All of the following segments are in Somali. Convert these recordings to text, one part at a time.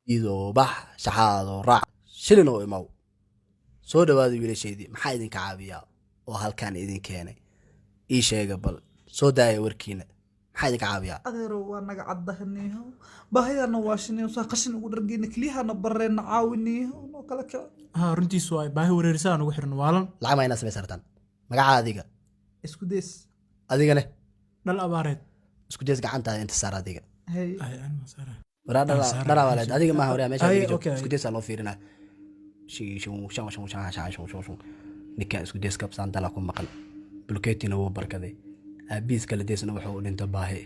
idoo bax shaxaadoo raac shilin oo imaw soo dhawaada wiilashaydii maxaa idinka caawiyaa oo halkaan idin keenay ii sheega bal soo daaya warkiina maxaa idinka caawiyaa adeero waa naga caddahaniiho baahidana waa shiniyo saa qashin ugu dhargeyna keliyahana barreena caawiniiho noo kala kici ها runtiisu waay baahi wareerisaa ugu xiran waalan lacag ma inaa samaysartaan magaca adiga isku dees adigane dhal abaareed isku dees gacantaada inta saar adiga hey ay aan masara waraa dhala waaleed adiga maaha waraa meesha Ay, adiga joog okay. isku deesaa loo fiirinaa ninkaan isku dees kabsaan dala ku maqan bulkeetina wuu barkaday aabiis kala deesna wuxuu u dhinto baahi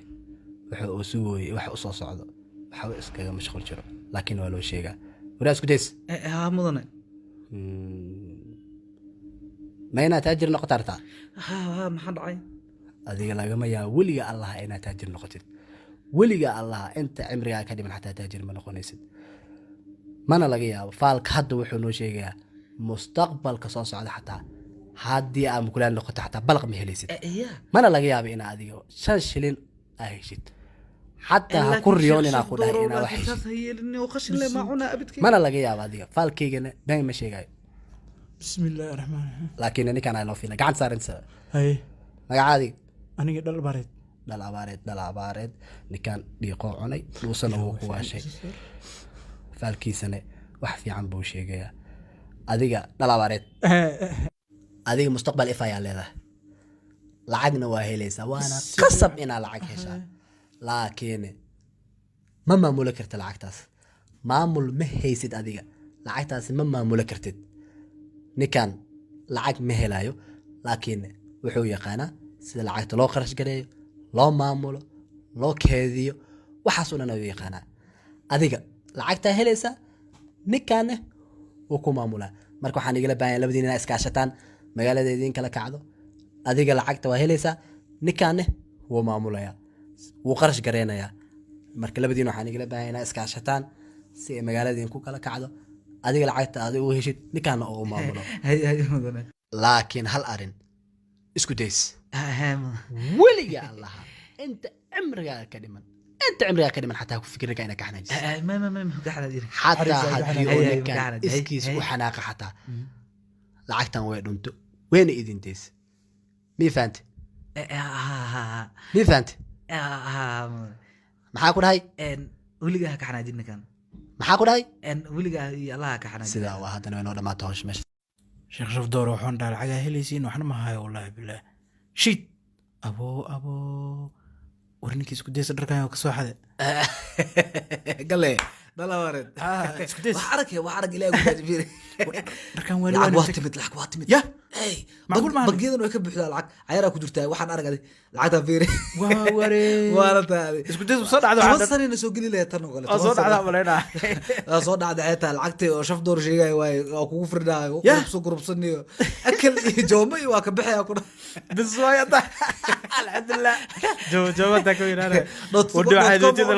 wuxuu uu sugooyey wax u soo socdo waxba iskaga mashquul jiro laakiin waa loo sheegaa waraa isku dees haa mudane ma inaad taajir noqota artaa haa maxaa dhacay adiga lagama yaabo weliga allaha inaad taajir noqotid weliga allaha inta cimrigaa ka dhiman xataa taajir ma noqonaysid mana laga yaabo faalka hadda wuxuu noo sheegayaa mustaqbalka soo socda xataa haddii aad mukulaal noqoto xataa balaq ma helaysid mana laga yaabo inaa adiga 5 shilin aa heshid xataa ha ku riyoon inaa ku dhahay inaa wax heshid mana laga yaabo adiga faalkaygana been ma sheegayo بسم الله الرحمن الرحيم laakiin ninkaan aan loo fiilay gacan saarinsa هاي magacaadii aniga dhal abaareed dhal abaareed ninkaan dhiiqoo cunay dhuusana wuu ku waashay faalkiisana wax fiican buu sheegayaa adiga dhal abaareed adiga mustaqbal if ayaa leedahay lacagna waa helaysaa waana qasab inaa lacag heshaa laakiin ma maamulo karta lacagtaas maamul ma haysid adiga lacagtaasi ma maamulo kartid ninkan lacag ma helayo laakiin wuxuu yaqaanaa sida lacagta loo qarash gareeyo loo maamulo loo keediyo waxaasoo dhan ayuu yaqaanaa adiga lacagtaa helaysaa ninkaanne wuu ku maamulaa marka waxaan igala baahan labadiin inaa iskaashataan magaalada idiin kala kacdo adiga lacagta waa helaysaa ninkaanne wuu maamulayaa wuu qarash gareynayaa marka labadiin waxaan igala baahan inaa iskaashataan si ay magaalada idinku kala kacdo adiga lacagta adiga u heshid ninkaana oo u maamulo laakiin hal arin isku days weliga allaha inta cimrigaaga ka dhiman xataa ku fikirka inaa ka xanaajis xataa haddii uu ninkan iskiis u xanaaqa xataa lacagtan way dhunto wayna idin days mii fahante maxaa ku dhahay weligaa ka xanaajin ninkan maxaa ku dhahay weligaa iyo allaha ka xanaajin sidaa waa haddana waynoo dhamaato hawsha meesha sheekh shafdoor waxaan dhaal cagaa helaysiin waxna ma hayo wallaahi bilaah shid aboo war ninkii isku daysa dharkan ka soo xade gale dhalawareed isku days wax arag ilaahay ku taajir dharkan lacag waa timid ya hey macquul maahan. bangiyadan way ka buuxdaa lacag cayaraa ku jirtaa waxaan aragaday lacagta fiiri waa waree waana taadi isku days soo dhacdo toban sanina soo geli lahayd tan oo kale soo dhacda maleynaa soo dhacda xitaa lacagtii oo shaf door sheegay waay oo kugu firdhaayo Yah. gurubsaniyo akal iyo jooma iyo waa ka bixaya ku بس وايا الحمد لله جو تاكو يرانا dot ودو waxay doontada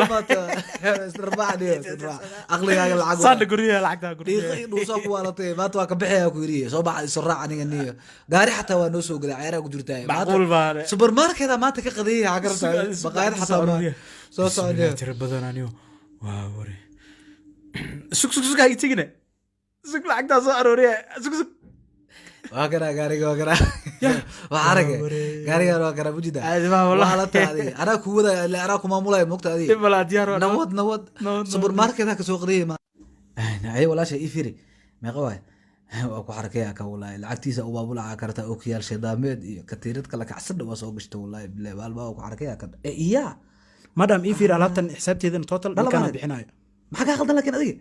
aqligaaga lacag صار قريه lacagta dhiiqa quriye iyo dhuusaa ku waalatay maanta waa ka bixaya ku yiri soo baxa soo raac aniga niyo gaari xataa waa noo soo galay cayaraa ku jirtaa معقول بقى supermarket maanta ka qadiyay xagarta baqaayad xataa ma soo socday ترى بدن انيو واوري سوق هاي تيجينا سوق lacagta soo arooriye سوق waa kana gaariga waa kana waa arag gaariga waa kana bujida عادي ما والله la taadi ana ku wada ana ku maamulay moqta adi بلا ديار nawad supermarket ka soo qadiyay ma ay walaasha ii firi meeqa waay waa ku xarakaya ka wallahi lacagtiisa u baabula karta oo kiyaal shidaameed iyo katiirad kala kacsan waa soo gashta wallahi billahi walba ku xarakaya ka iya مدام اي فير alaabtan xisaabteedan total kana bixinayo maxaa ka qaldan laakiin adiga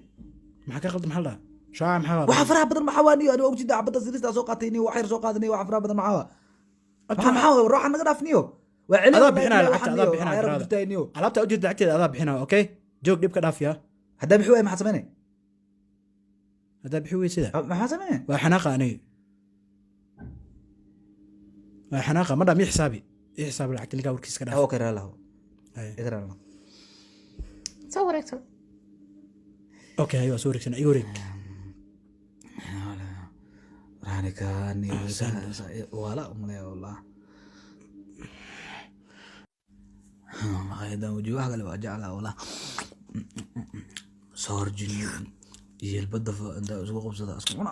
maxaa ka qaldan maxaa شاع محمد waxa faraha badan maxaa waani aan og jida abada silista soo qaatayni wax yar soo qaadani waxa faraha badan maxaa ruuxa naga dhaafniyo waa cilad adaa bixinaa lacagta adaa bixinaa alaabta ujeed lacagteeda adaa bixinaa okay joog dhib ka dhaaf yaa hadda bixi way maxaa sameynay hadaa bixi wey sida maxaa sameynay waa xanaaqa aniga waa xanaaqa ma dhaam ii xisaabi lacagta ninkaa warkiis ka dhaaf okay raalaho idra soo wareegto okay waa soo wareegsan iga wareeg راني ولا أملي والله هذا وجوه قال وجعله والله soor jiniyo iyo badda inta isku qabsada isku cuna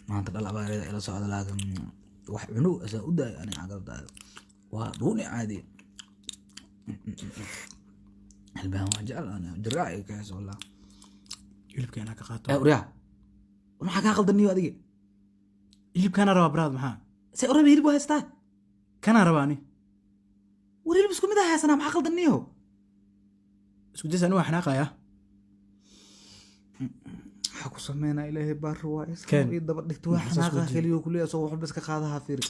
maanta dhal abaarida ila socda laakiin wax cunu asa u daay ani caqabada waa duuni caadi halbaan waa jecel ana jiraaci ka soo la hilibkeena ka qaato uriya waxa ka qaldaniyo adiga hilibkeena raba braad maxaa se uriya hilib haystaa kana rabaani hilib isku mid ah haysana maxaa qaldaniyo isku daysan waa xanaaqaya waxa ku sameeyna ilaahay baar waa Ken. iska daba dhigto wax xanaaqa kaliyo kulliya soo waxba iska qaadaha fiir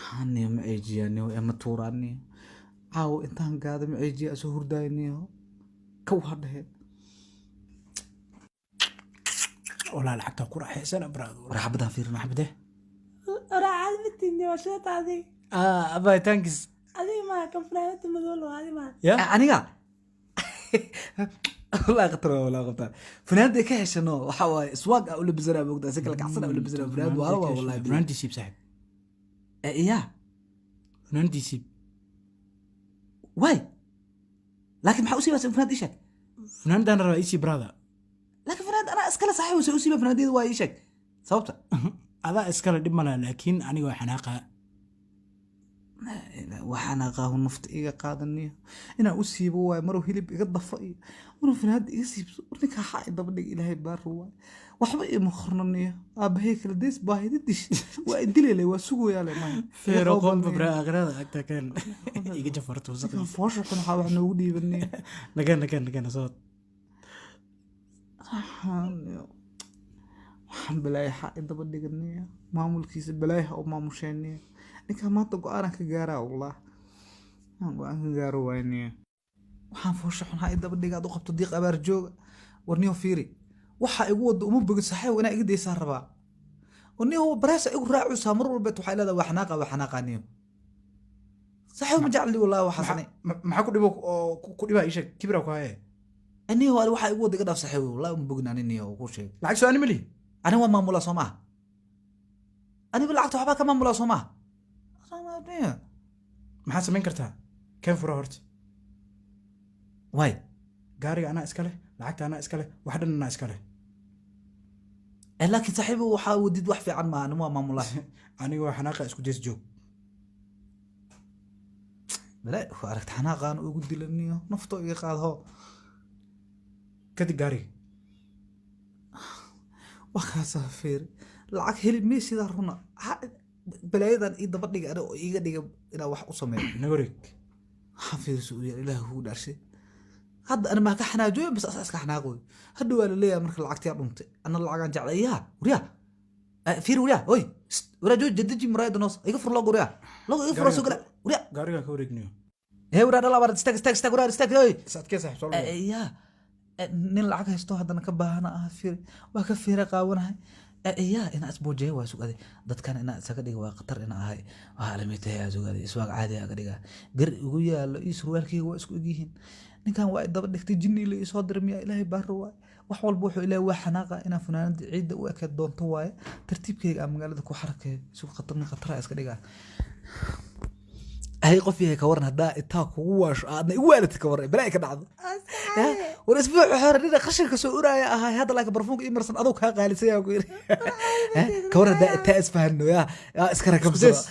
hani ma eejiyaaniyo ama tuuraaniyo caaw intaan gaada ma eejiya soo hurdaayniyo ka wadhe wala lacagta ku raaxaysan braad raxbadan fiirna xabde راعي بتني وشات هذه abay thanks هذه ما كفرت مدول هذه ما ya aniga والله قطر ولا قطر فنادي كهشنو waxa way swag u labisana bogda si kala kacsan u labisana fanaad waa wallahi fanaanti siib saaxib iya fanaanti siib way laakiin maxaa u siibaa fanaad ishak fanaantan raba isi brada laakiin fanaad ana iskala saxiib u siiba fanaadeed waa ishak sababta adaa iskala dhib mala laakiin aniga waa xanaaqa waxaan aqaahu nafta iga qaadaniyo inaan u siibo waay maruu hilib iga dafo iyo maruu fanaad iga siibso ninka waxaa daba dhig ilaahay baaru waay waxba ima qornaniyo aabahay kala deys baahida dish waa idilele waa sugoyaale maaha feero qolba bra aqrada agta kan iga jafarto kan foosha kan waxaa wax noogu dhiibaniyo nagan soo waxaan balaayo xaa daba dhiganiyo maamulkiisa balaayaha oo maamushayniyo ninka maanta go-aanan ka gaaraa wallah aan go-aan ka gaaro waayniyo waxaan foosha xun haa daba dhigaad u qabto diiq abaar jooga warniyo fiiri waxa igu wada uma bogin saxiib inaa iga deysaa rabaa warniyo baraasa igu raacusaa mar walba waxay leedahay waa xanaaqaniyo saxiib ma jecli wallahi waxaasani maxaa ku dhibo oo ku dhiba isha kibra ku haye aniyo waxa igu wada iga dhaaf saxiib wallahi uma bogin aniniyo ku sheeg lacag soo animali ani waa maamula soo maaha aniba lacagta waxbaa ka maamula soo maaha maxaad samayn kartaa keen fura horta waay gaariga anaa iska leh lacagta anaa iska leh wax dhan anaa iska leh laakiin saaxiibo waxaa wadid wax fiican maaha nin waa maamulaa aniga waa xanaaqa isku days joog bale waa aragta xanaaqaan ugu dilaniyo naftoo iga qaadho kadib gaariga wakaasaa fiir lacag helib mee sidaa runa balaayadan ii daba dhiga oo iiga dhiga inaa wax u sameeyo nagorig waxaan fiirso u yaal ilaahi kugu dhaarshay hadda ana maa ka xanaajooyin bas asaa iska xanaaqooy hadda waa laleeyahay marka lacagtiyaa dhuntay ana lacagaan jeclay yaa wariyaa fiir wariyaa oy wariyaa joo jadaji muraayada noos iga fur logo wariyaa logo iga fura soo gala wariyaa gaarigaan ka wareegnayo wariyaa dhala baad istaag wariyaa istaag oy saadkee saaxib soo yaa nin lacag haysto haddana ka baahana ah fiir waa ka fiira qaawanahay yaa inaa isboojeeya waa sugade dadkan inaa isaga dhiga waa khatar ina ahay waa alamitahay sugade iswaag caadi aga dhiga gar igu yaalo ii surwaalkeyga waa isku egyihiin ninkan waa daba dhigtay jinni la isoo diray miyaa ilaahay baaro waay wax walba wuxuu ilaahay waa xanaaqa inaan funaanada ciidda u ekeed doonto waaye tartiibkeyga aan magaalada ku xarakeeyo isugu khatara iska dhigaa هاي قفيها كورن هدا إتاك وواش أنا إوالت كورن بلاك بعض والأسبوع حار لنا خشر كسورة يا هاي هذا لك برفوق إمرسن أذوق ها قال سيا وقير كورن هدا إتاس فهنو يا إسكرك بس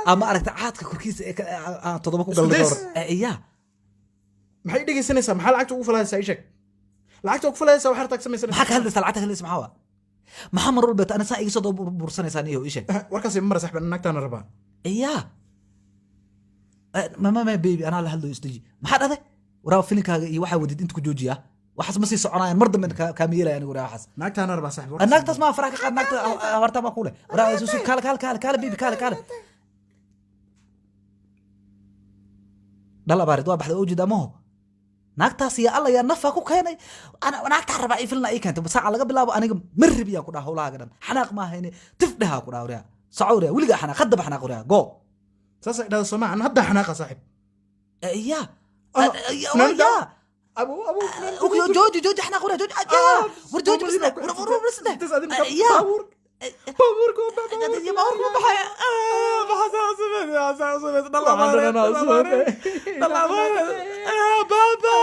أما أردت عادك كركيس تضمكوا قلب كورن إياه maxay dhigaysanaysaa maxaa lacagta ugu falaysaa ishak lacagta ugu falaysaa waxa artag samaysanaysaa maxaa ka hadlaysaa lacagta hadlaysa maxaa waa maxaa mar walba ana saa iga soo bursanaysaa niyo ishak warkaas ma mara saxban naagtaana rabaa iyaa mama baby anaa la hadlayo isdaji maxaa dhahday waraa filinkaaga iyo waxaa wadid inta ku joojiya waxaas ma sii soconayaan mar dambe kaamiyelaya anigu waraa waxaas naagtaana rabaa saxib naagtaas maa faraha ka qaad naagta habartaa maa kule waraa susu kaale baby kaale dhal abaarid waa baxday oo jeeda maho naagtaas iyo alla yaa nafa ku keenay ana naagta rabaa ay filna ay keentay saaca laga bilaabo aniga marrib yaa ku dhaha howlaha gadan xanaaq ma ahayne tifdhaha ku dhaha waraa sacawriya wiliga xanaaq qadab xanaaq waraa go saas ay dhahdo Soomaa an hadda xanaaqa saaxib ya abu اوكي جوجي احنا قلنا جوجي ور جوجي بس يا بابوركو يا باور بحيا بابا